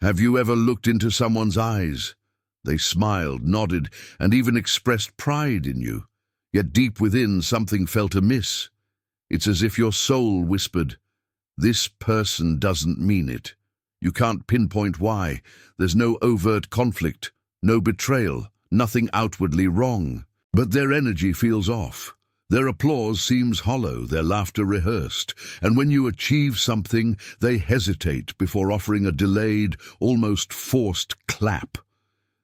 Have you ever looked into someone's eyes? They smiled, nodded, and even expressed pride in you. Yet deep within, something felt amiss. It's as if your soul whispered, "This person doesn't mean it." You can't pinpoint why. There's no overt conflict, no betrayal, nothing outwardly wrong. But their energy feels off. Their applause seems hollow, their laughter rehearsed, and when you achieve something, they hesitate before offering a delayed, almost forced clap.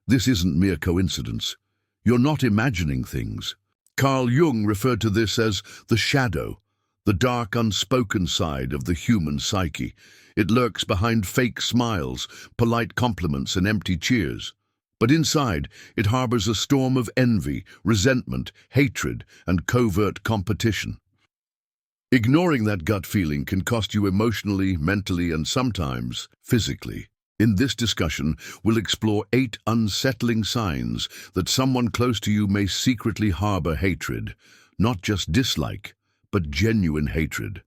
This isn't mere coincidence. You're not imagining things. Carl Jung referred to this as the shadow, the dark, unspoken side of the human psyche. It lurks behind fake smiles, polite compliments, and empty cheers. But inside, it harbors a storm of envy, resentment, hatred, and covert competition. Ignoring that gut feeling can cost you emotionally, mentally, and sometimes physically. In this discussion, we'll explore 8 unsettling signs that someone close to you may secretly harbor hatred, not just dislike, but genuine hatred.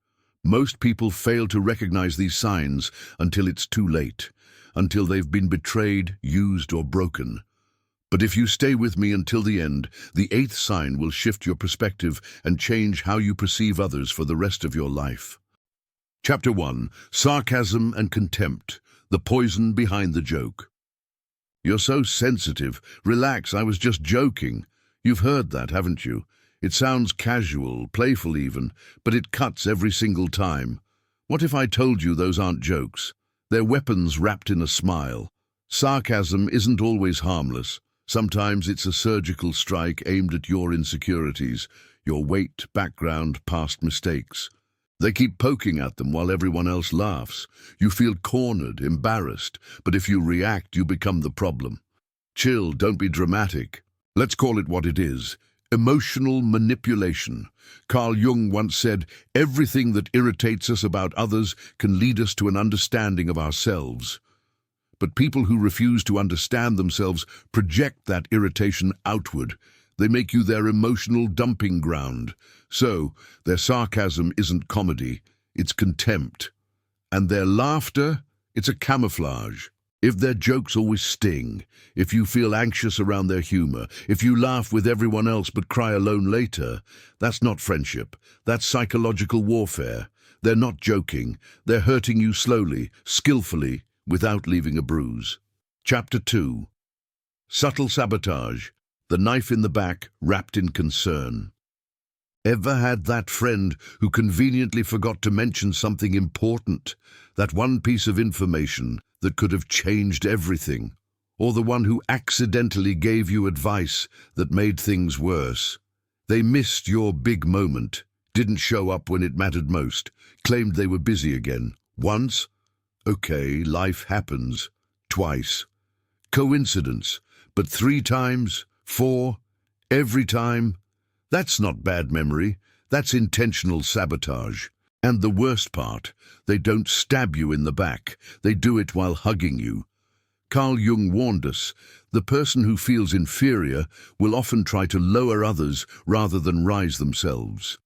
Most people fail to recognize these signs until it's too late, until they've been betrayed, used, or broken. But if you stay with me until the end, the 8th sign will shift your perspective and change how you perceive others for the rest of your life. Chapter 1. Sarcasm and Contempt, the poison behind the joke. You're so sensitive. Relax, I was just joking. You've heard that, haven't you? It sounds casual, playful even, but it cuts every single time. What if I told you those aren't jokes? They're weapons wrapped in a smile. Sarcasm isn't always harmless. Sometimes it's a surgical strike aimed at your insecurities, your weight, background, past mistakes. They keep poking at them while everyone else laughs. You feel cornered, embarrassed, but if you react, you become the problem. Chill, don't be dramatic. Let's call it what it is. Emotional manipulation. Carl Jung once said, "Everything that irritates us about others can lead us to an understanding of ourselves." But people who refuse to understand themselves project that irritation outward. They make you their emotional dumping ground. So, their sarcasm isn't comedy, it's contempt. And their laughter, it's a camouflage. If their jokes always sting, if you feel anxious around their humor, if you laugh with everyone else but cry alone later, that's not friendship, that's psychological warfare. They're not joking, they're hurting you slowly, skillfully, without leaving a bruise. Chapter 2. Subtle sabotage, the knife in the back wrapped in concern. Ever had that friend who conveniently forgot to mention something important, that one piece of information that could have changed everything? Or the one who accidentally gave you advice that made things worse? They missed your big moment, didn't show up when it mattered most, claimed they were busy again. Once? Okay, life happens. Twice. Coincidence. But 3 times? 4? Every time? That's not bad memory. That's intentional sabotage. And the worst part, they don't stab you in the back. They do it while hugging you. Carl Jung warned us, the person who feels inferior will often try to lower others rather than rise themselves.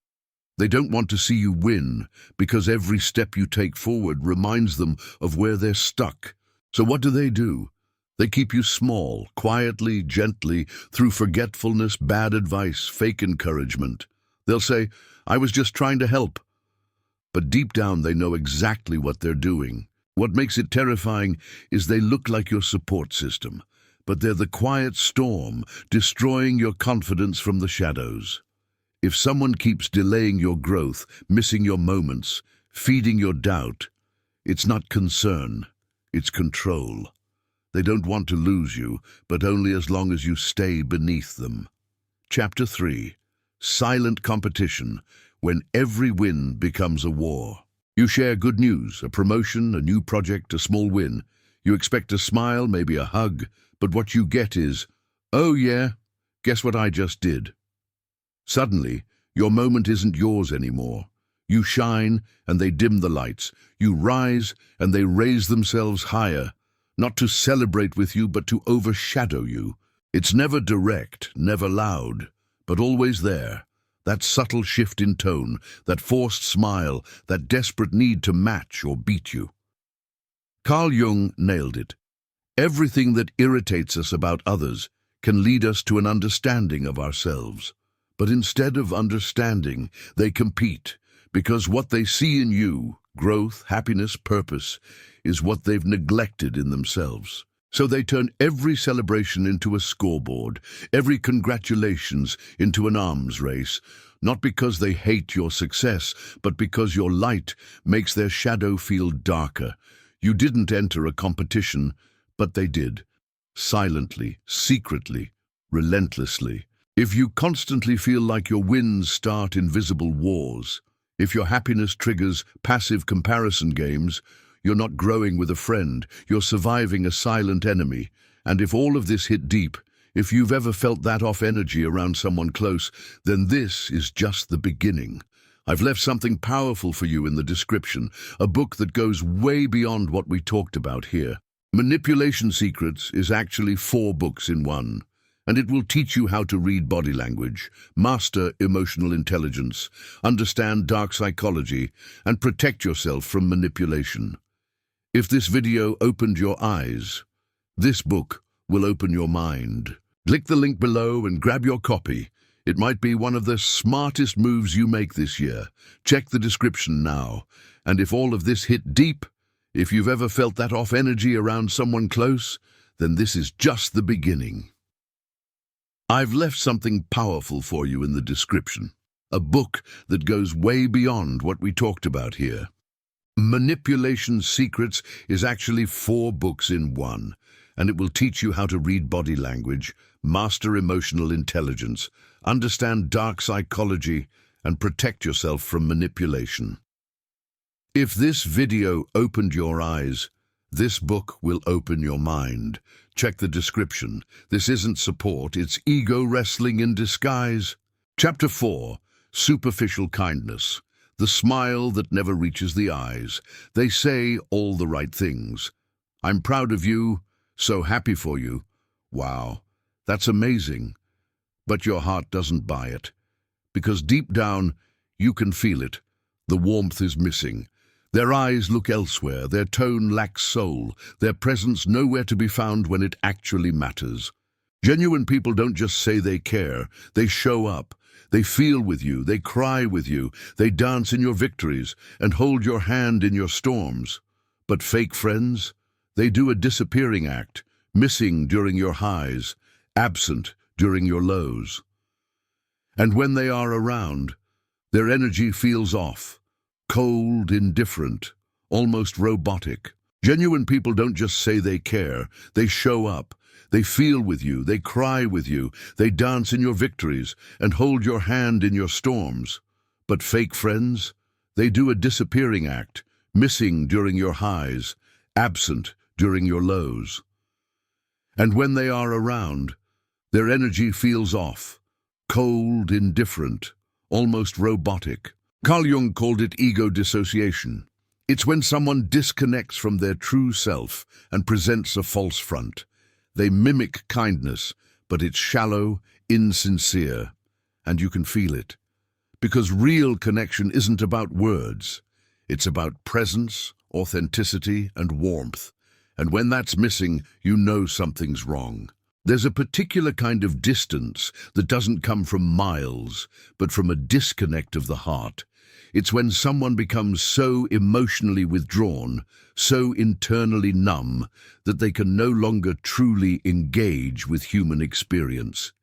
They don't want to see you win, because every step you take forward reminds them of where they're stuck. So what do? They keep you small, quietly, gently, through forgetfulness, bad advice, fake encouragement. They'll say, "I was just trying to help." But deep down they know exactly what they're doing. What makes it terrifying is they look like your support system, but they're the quiet storm, destroying your confidence from the shadows. If someone keeps delaying your growth, missing your moments, feeding your doubt, it's not concern, it's control. They don't want to lose you, but only as long as you stay beneath them. Chapter 3. Silent competition, when every win becomes a war. You share good news, a promotion, a new project, a small win. You expect a smile, maybe a hug, but what you get is, "Oh yeah, guess what I just did?" Suddenly, your moment isn't yours anymore. You shine, and they dim the lights. You rise, and they raise themselves higher, not to celebrate with you, but to overshadow you. It's never direct, never loud, but always there. That subtle shift in tone, that forced smile, that desperate need to match or beat you. Carl Jung nailed it. Everything that irritates us about others can lead us to an understanding of ourselves. But instead of understanding, they compete, because what they see in you, growth, happiness, purpose, is what they've neglected in themselves. So they turn every celebration into a scoreboard, every congratulations into an arms race, not because they hate your success, but because your light makes their shadow feel darker. You didn't enter a competition, but they did. Silently, secretly, relentlessly. If you constantly feel like your wins start invisible wars, if your happiness triggers passive comparison games, you're not growing with a friend, you're surviving a silent enemy. And if all of this hit deep, if you've ever felt that off energy around someone close, then this is just the beginning. I've left something powerful for you in the description, a book that goes way beyond what we talked about here. Manipulation Secrets is actually 4 books in one, and it will teach you how to read body language, master emotional intelligence, understand dark psychology, and protect yourself from manipulation. If this video opened your eyes, this book will open your mind. Click the link below and grab your copy. It might be one of the smartest moves you make this year. Check the description now. And if all of this hit deep, if you've ever felt that off energy around someone close, then this is just the beginning. I've left something powerful for you in the description, a book that goes way beyond what we talked about here. Manipulation Secrets is actually 4 books in one, and it will teach you how to read body language, master emotional intelligence, understand dark psychology, and protect yourself from manipulation. If this video opened your eyes, this book will open your mind. Check the description. This isn't support, it's ego wrestling in disguise. Chapter 4, Superficial Kindness. The smile that never reaches the eyes. They say all the right things. I'm proud of you, so happy for you. Wow, that's amazing. But your heart doesn't buy it. Because deep down, you can feel it. The warmth is missing. Their eyes look elsewhere, their tone lacks soul, their presence nowhere to be found when it actually matters. Genuine people don't just say they care, they show up. They feel with you, they cry with you, they dance in your victories and hold your hand in your storms. But fake friends? They do a disappearing act, missing during your highs, absent during your lows. And when they are around, their energy feels off. Cold, indifferent, almost robotic. Genuine people don't just say they care, they show up. They feel with you, they cry with you, they dance in your victories and hold your hand in your storms. But fake friends? They do a disappearing act, missing during your highs, absent during your lows. And when they are around, their energy feels off. Cold, indifferent, almost robotic. Carl Jung called it ego dissociation. It's when someone disconnects from their true self and presents a false front. They mimic kindness, but it's shallow, insincere, and you can feel it. Because real connection isn't about words. It's about presence, authenticity, and warmth. And when that's missing, you know something's wrong. There's a particular kind of distance that doesn't come from miles, but from a disconnect of the heart. It's when someone becomes so emotionally withdrawn, so internally numb, that they can no longer truly engage with human experience.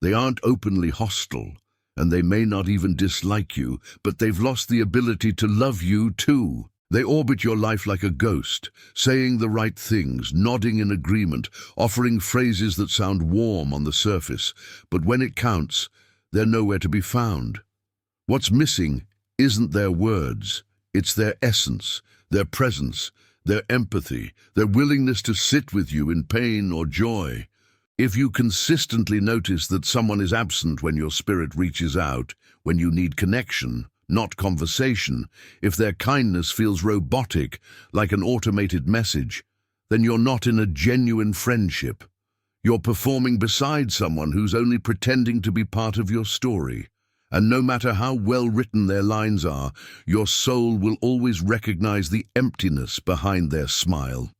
They aren't openly hostile, and they may not even dislike you, but they've lost the ability to love you too. They orbit your life like a ghost, saying the right things, nodding in agreement, offering phrases that sound warm on the surface, but when it counts, they're nowhere to be found. What's missing isn't their words, it's their essence, their presence, their empathy, their willingness to sit with you in pain or joy. If you consistently notice that someone is absent when your spirit reaches out, when you need connection, not conversation, if their kindness feels robotic, like an automated message, then you're not in a genuine friendship. You're performing beside someone who's only pretending to be part of your story. And no matter how well written their lines are, your soul will always recognize the emptiness behind their smile.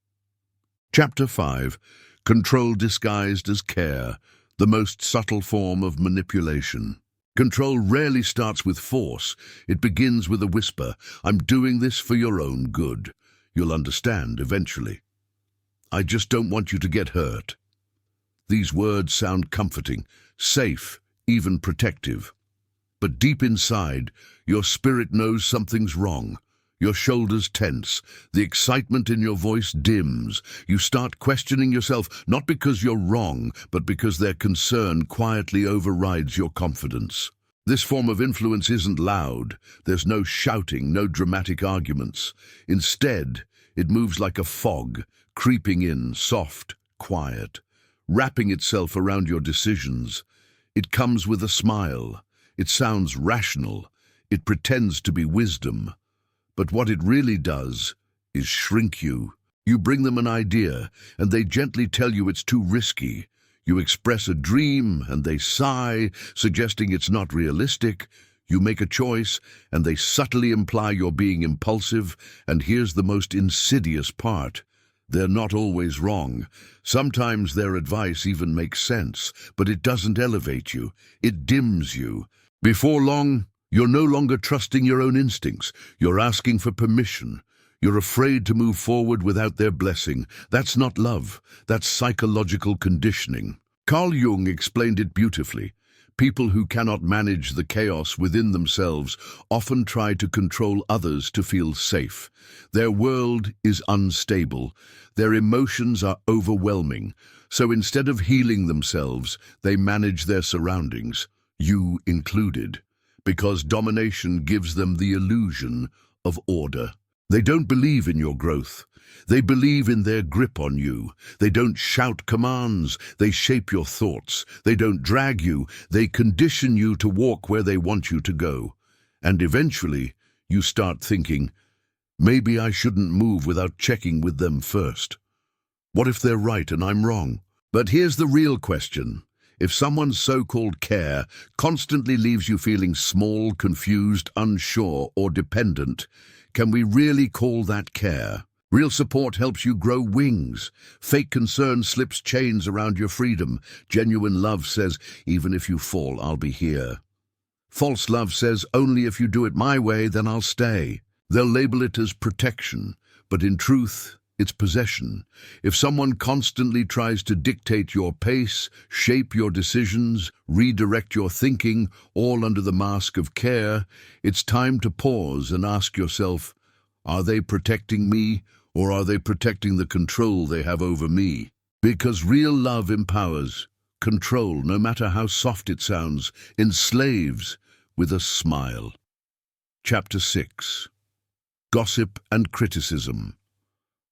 Chapter 5. Control disguised as care, the most subtle form of manipulation. Control rarely starts with force. It begins with a whisper, "I'm doing this for your own good. You'll understand eventually. I just don't want you to get hurt." These words sound comforting, safe, even protective. But deep inside, your spirit knows something's wrong. Your shoulders tense, the excitement in your voice dims. You start questioning yourself, not because you're wrong, but because their concern quietly overrides your confidence. This form of influence isn't loud. There's no shouting, no dramatic arguments. Instead, it moves like a fog, creeping in, soft, quiet, wrapping itself around your decisions. It comes with a smile. It sounds rational. It pretends to be wisdom. But what it really does is shrink you. You bring them an idea, and they gently tell you it's too risky. You express a dream, and they sigh, suggesting it's not realistic. You make a choice, and they subtly imply you're being impulsive. And here's the most insidious part. They're not always wrong. Sometimes their advice even makes sense, but it doesn't elevate you. It dims you. Before long, you're no longer trusting your own instincts. You're asking for permission. You're afraid to move forward without their blessing. That's not love. That's psychological conditioning. Carl Jung explained it beautifully. People who cannot manage the chaos within themselves often try to control others to feel safe. Their world is unstable. Their emotions are overwhelming. So instead of healing themselves, they manage their surroundings, you included, because domination gives them the illusion of order. They don't believe in your growth. They believe in their grip on you. They don't shout commands. They shape your thoughts. They don't drag you. They condition you to walk where they want you to go. And eventually, you start thinking, maybe I shouldn't move without checking with them first. What if they're right and I'm wrong? But here's the real question. If someone's so-called care constantly leaves you feeling small, confused, unsure, or dependent, can we really call that care? Real support helps you grow wings. Fake concern slips chains around your freedom. Genuine love says, even if you fall, I'll be here. False love says, only if you do it my way, then I'll stay. They'll label it as protection, but in truth, it's possession. If someone constantly tries to dictate your pace, shape your decisions, redirect your thinking, all under the mask of care, it's time to pause and ask yourself, are they protecting me, or are they protecting the control they have over me? Because real love empowers. Control, no matter how soft it sounds, enslaves with a smile. Chapter 6. Gossip and criticism.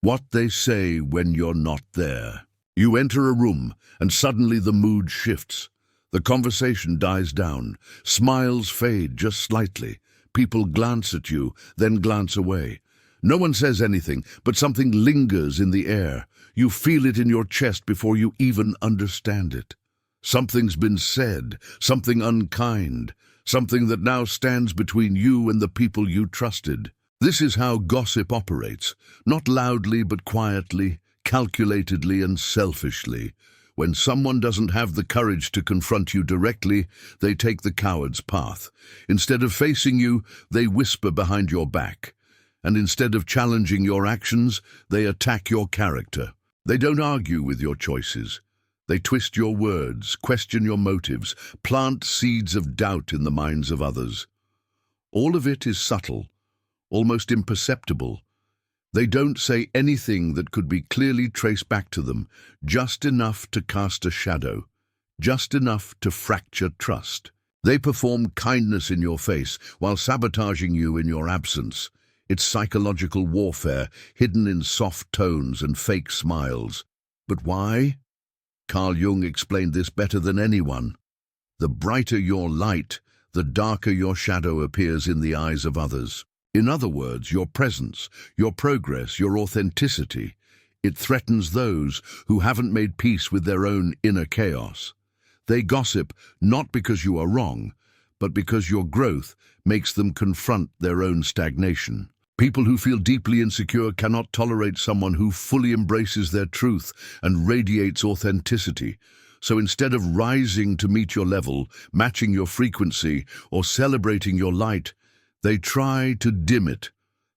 What they say when you're not there. You enter a room, and suddenly the mood shifts. The conversation dies down. Smiles fade just slightly. People glance at you, then glance away. No one says anything, but something lingers in the air. You feel it in your chest before you even understand it. Something's been said, something unkind, something that now stands between you and the people you trusted. This is how gossip operates, not loudly but quietly, calculatedly and selfishly. When someone doesn't have the courage to confront you directly, they take the coward's path. Instead of facing you, they whisper behind your back. And instead of challenging your actions, they attack your character. They don't argue with your choices. They twist your words, question your motives, plant seeds of doubt in the minds of others. All of it is subtle, almost imperceptible. They don't say anything that could be clearly traced back to them, just enough to cast a shadow, just enough to fracture trust. They perform kindness in your face while sabotaging you in your absence. It's psychological warfare, hidden in soft tones and fake smiles. But why? Carl Jung explained this better than anyone. The brighter your light, the darker your shadow appears in the eyes of others. In other words, your presence, your progress, your authenticity, it threatens those who haven't made peace with their own inner chaos. They gossip not because you are wrong, but because your growth makes them confront their own stagnation. People who feel deeply insecure cannot tolerate someone who fully embraces their truth and radiates authenticity. So instead of rising to meet your level, matching your frequency, or celebrating your light, they try to dim it.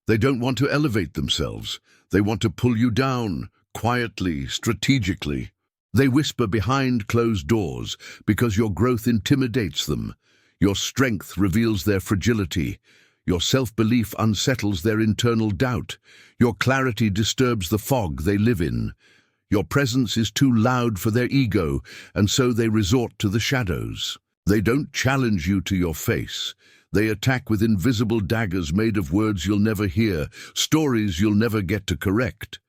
They don't want to elevate themselves. They want to pull you down, quietly, strategically. They whisper behind closed doors because your growth intimidates them. Your strength reveals their fragility. Your self-belief unsettles their internal doubt. Your clarity disturbs the fog they live in. Your presence is too loud for their ego, and so they resort to the shadows. They don't challenge you to your face. They attack with invisible daggers made of words you'll never hear, stories you'll never get to correct.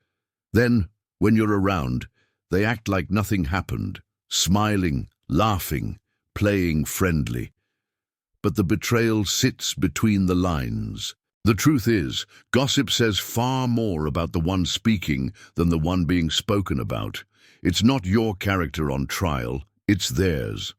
Then, when you're around, they act like nothing happened, smiling, laughing, playing friendly. But the betrayal sits between the lines. The truth is, gossip says far more about the one speaking than the one being spoken about. It's not your character on trial, it's theirs.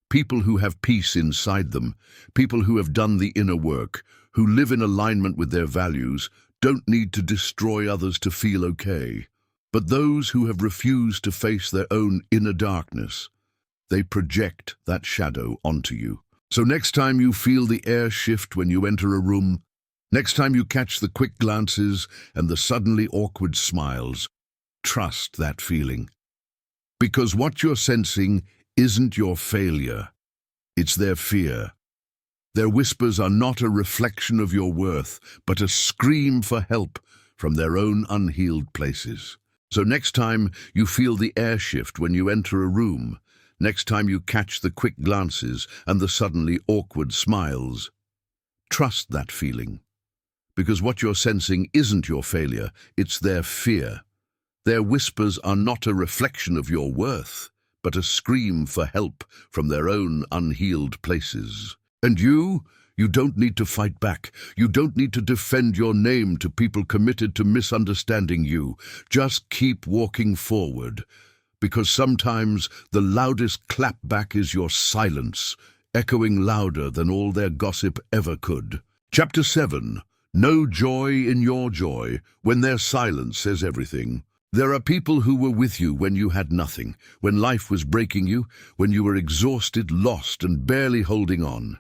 People who have peace inside them, people who have done the inner work, who live in alignment with their values, don't need to destroy others to feel okay. But those who have refused to face their own inner darkness, they project that shadow onto you. So next time you feel the air shift when you enter a room, next time you catch the quick glances and the suddenly awkward smiles, trust that feeling. Because what you're sensing isn't your failure, it's their fear. Their whispers are not a reflection of your worth, but a scream for help from their own unhealed places. So next time you feel the air shift when you enter a room, next time you catch the quick glances and the suddenly awkward smiles, trust that feeling. Because what you're sensing isn't your failure, it's their fear. Their whispers are not a reflection of your worth, but a scream for help from their own unhealed places. And you don't need to fight back. You don't need to defend your name to people committed to misunderstanding you. Just keep walking forward. Because sometimes the loudest clapback is your silence, echoing louder than all their gossip ever could. Chapter 7. No joy in your joy, when their silence says everything. There are people who were with you when you had nothing, when life was breaking you, when you were exhausted, lost, and barely holding on.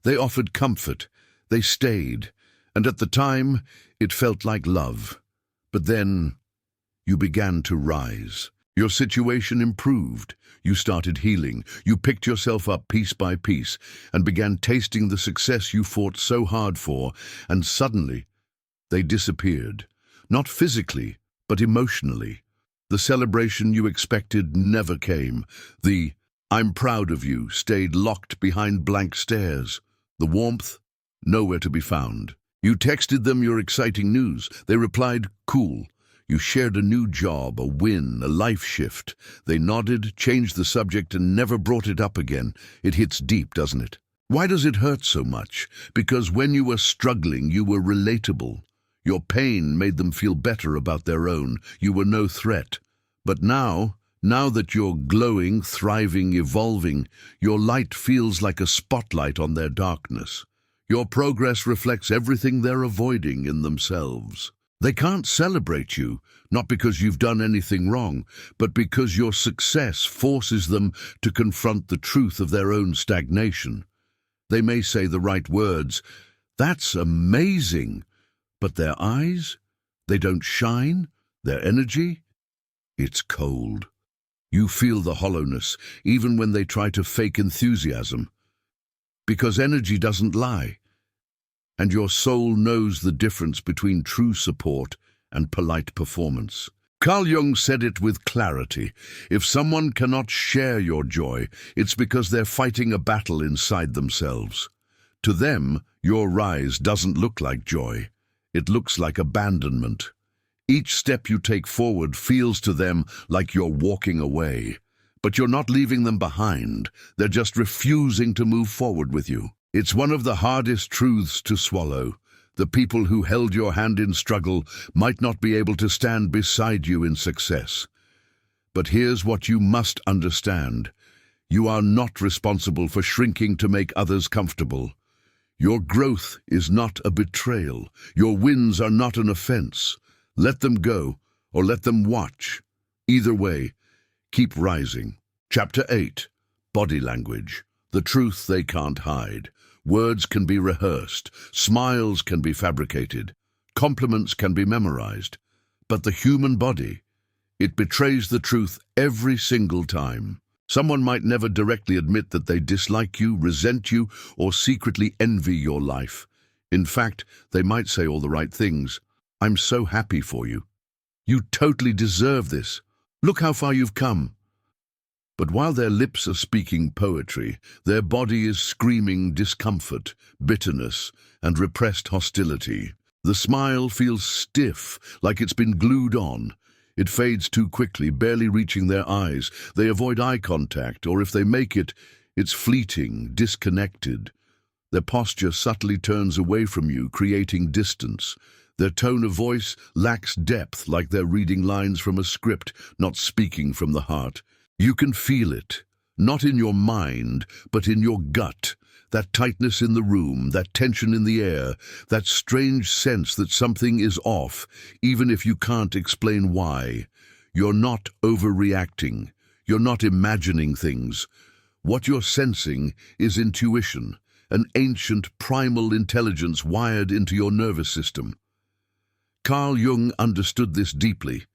They offered comfort, they stayed, and at the time, it felt like love. But then, you began to rise. Your situation improved. You started healing. You picked yourself up piece by piece and began tasting the success you fought so hard for, and suddenly, they disappeared. Not physically, but emotionally. The celebration you expected never came. The "I'm proud of you" stayed locked behind blank stares. The warmth, nowhere to be found. You texted them your exciting news. They replied, "Cool." You shared a new job, a win, a life shift. They nodded, changed the subject, and never brought it up again. It hits deep, doesn't it? Why does it hurt so much? Because when you were struggling, you were relatable. Your pain made them feel better about their own. You were no threat. But now that you're glowing, thriving, evolving, your light feels like a spotlight on their darkness. Your progress reflects everything they're avoiding in themselves. They can't celebrate you, not because you've done anything wrong, but because your success forces them to confront the truth of their own stagnation. They may say the right words, "That's amazing," but their eyes, they don't shine, their energy, it's cold. You feel the hollowness, even when they try to fake enthusiasm. Because energy doesn't lie. And your soul knows the difference between true support and polite performance. Carl Jung said it with clarity. If someone cannot share your joy, it's because they're fighting a battle inside themselves. To them, your rise doesn't look like joy. It looks like abandonment. Each step you take forward feels to them like you're walking away. But you're not leaving them behind. They're just refusing to move forward with you. It's one of the hardest truths to swallow. The people who held your hand in struggle might not be able to stand beside you in success. But here's what you must understand. You are not responsible for shrinking to make others comfortable. Your growth is not a betrayal. Your wins are not an offense. Let them go, or let them watch. Either way, keep rising. Chapter 8. Body language. The truth they can't hide. Words can be rehearsed. Smiles can be fabricated. Compliments can be memorized. But the human body, it betrays the truth every single time. Someone might never directly admit that they dislike you, resent you, or secretly envy your life. In fact, they might say all the right things. I'm so happy for you. You totally deserve this. Look how far you've come. But while their lips are speaking poetry, their body is screaming discomfort, bitterness, and repressed hostility. The smile feels stiff, like it's been glued on. It fades too quickly, barely reaching their eyes. They avoid eye contact, or if they make it, it's fleeting, disconnected. Their posture subtly turns away from you, creating distance. Their tone of voice lacks depth, like they're reading lines from a script, not speaking from the heart. You can feel it, not in your mind, but in your gut. That tightness in the room, that tension in the air, that strange sense that something is off, even if you can't explain why. You're not overreacting. You're not imagining things. What you're sensing is intuition, an ancient primal intelligence wired into your nervous system. Carl Jung understood this deeply.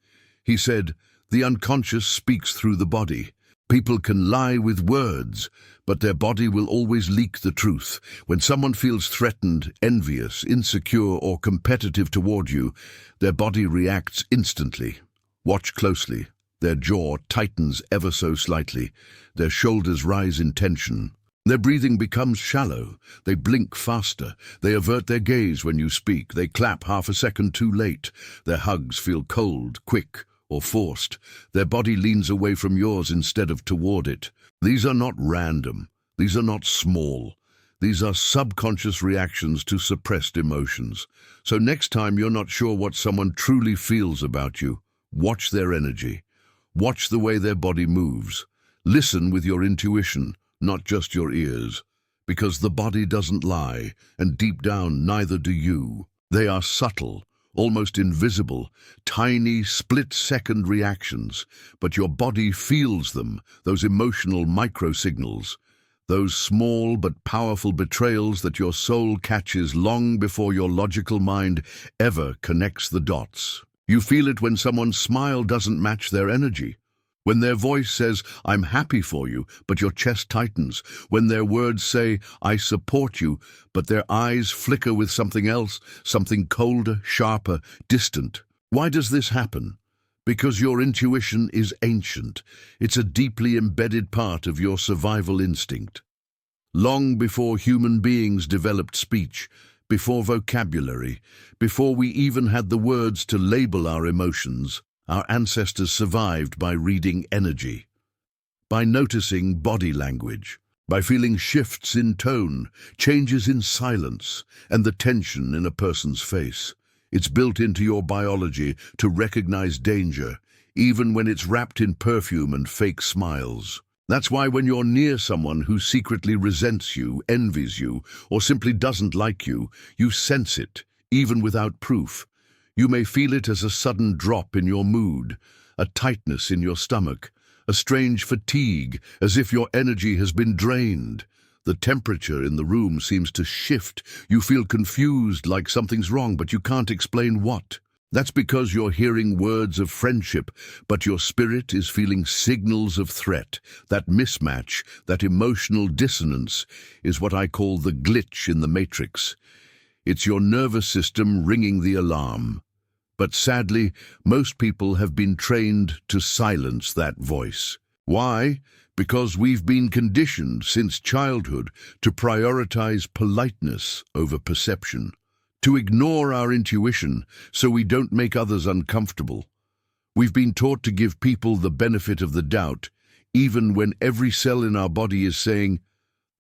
He said, "The unconscious speaks through the body. People can lie with words, but their body will always leak the truth. When someone feels threatened, envious, insecure, or competitive toward you, their body reacts instantly. Watch closely. Their jaw tightens ever so slightly. Their shoulders rise in tension. Their breathing becomes shallow. They blink faster. They avert their gaze when you speak. They clap half a second too late. Their hugs feel cold, quick, or forced. Their body leans away from yours instead of toward it. These are not random. These are not small. These are subconscious reactions to suppressed emotions. So next time you're not sure what someone truly feels about you, watch their energy. Watch the way their body moves. Listen with your intuition, not just your ears. Because the body doesn't lie, and deep down neither do you. They are subtle, almost invisible, tiny split-second reactions, but your body feels them, those emotional microsignals, those small but powerful betrayals that your soul catches long before your logical mind ever connects the dots. You feel it when someone's smile doesn't match their energy. When their voice says, "I'm happy for you," but your chest tightens. When their words say, "I support you," but their eyes flicker with something else, something colder, sharper, distant. Why does this happen? Because your intuition is ancient. It's a deeply embedded part of your survival instinct. Long before human beings developed speech, before vocabulary, before we even had the words to label our emotions, our ancestors survived by reading energy, by noticing body language, by feeling shifts in tone, changes in silence, and the tension in a person's face. It's built into your biology to recognize danger, even when it's wrapped in perfume and fake smiles. That's why when you're near someone who secretly resents you, envies you, or simply doesn't like you, you sense it, even without proof. You may feel it as a sudden drop in your mood, a tightness in your stomach, a strange fatigue, as if your energy has been drained. The temperature in the room seems to shift. You feel confused, like something's wrong, but you can't explain what. That's because you're hearing words of friendship, but your spirit is feeling signals of threat. That mismatch, that emotional dissonance, is what I call the glitch in the matrix. It's your nervous system ringing the alarm. But sadly, most people have been trained to silence that voice. Why? Because we've been conditioned since childhood to prioritize politeness over perception, to ignore our intuition so we don't make others uncomfortable. We've been taught to give people the benefit of the doubt, even when every cell in our body is saying,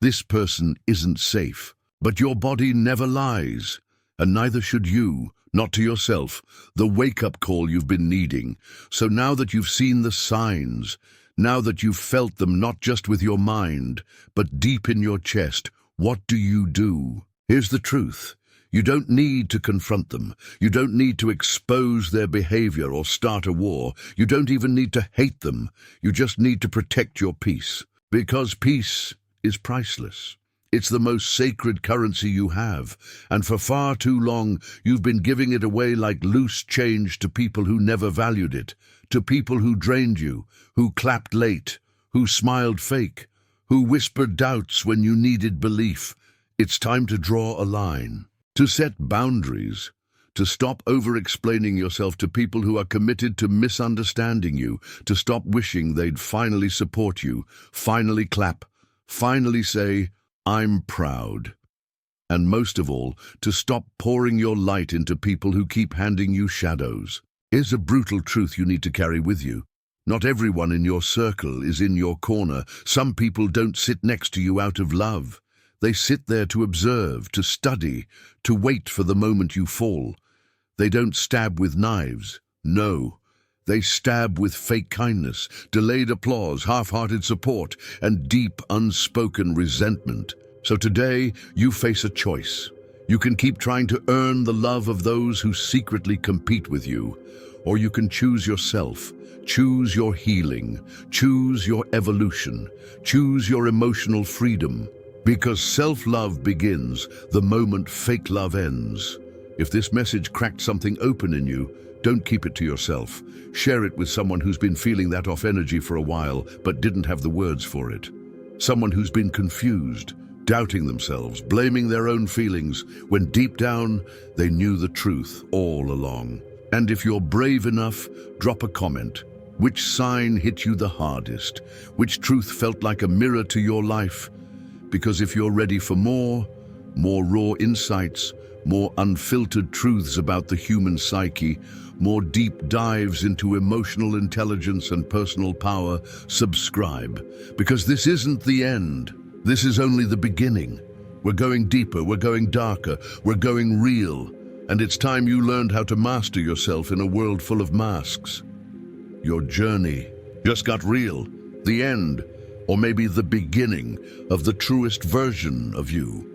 "This person isn't safe." But your body never lies, and neither should you, not to yourself, the wake-up call you've been needing. So now that you've seen the signs, Now that you've felt them not just with your mind, but deep in your chest, what do you do? Here's the truth. You don't need to confront them. You don't need to expose their behavior or start a war. You don't even need to hate them. You just need to protect your peace. Because peace is priceless. It's the most sacred currency you have, and for far too long you've been giving it away like loose change to people who never valued it, to people who drained you, who clapped late, who smiled fake, who whispered doubts when you needed belief. It's time to draw a line, to set boundaries, to stop over-explaining yourself to people who are committed to misunderstanding you, to stop wishing they'd finally support you, finally clap, finally say, "I'm proud." And most of all, to stop pouring your light into people who keep handing you shadows. Here's a brutal truth you need to carry with you. Not everyone in your circle is in your corner. Some people don't sit next to you out of love. They sit there to observe, to study, to wait for the moment you fall. They don't stab with knives. No. They stab with fake kindness, delayed applause, half-hearted support, and deep, unspoken resentment. So today, you face a choice. You can keep trying to earn the love of those who secretly compete with you, or you can choose yourself, choose your healing, choose your evolution, choose your emotional freedom. Because self-love begins the moment fake love ends. If this message cracked something open in you, don't keep it to yourself. Share it with someone who's been feeling that off energy for a while, but didn't have the words for it. Someone who's been confused, doubting themselves, blaming their own feelings, when deep down, they knew the truth all along. And if you're brave enough, drop a comment. Which sign hit you the hardest? Which truth felt like a mirror to your life? Because if you're ready for more raw insights, more unfiltered truths about the human psyche, more deep dives into emotional intelligence and personal power, subscribe. Because this isn't the end. This is only the beginning. We're going deeper, we're going darker, we're going real. And it's time you learned how to master yourself in a world full of masks. Your journey just got real. The end, or maybe the beginning, of the truest version of you.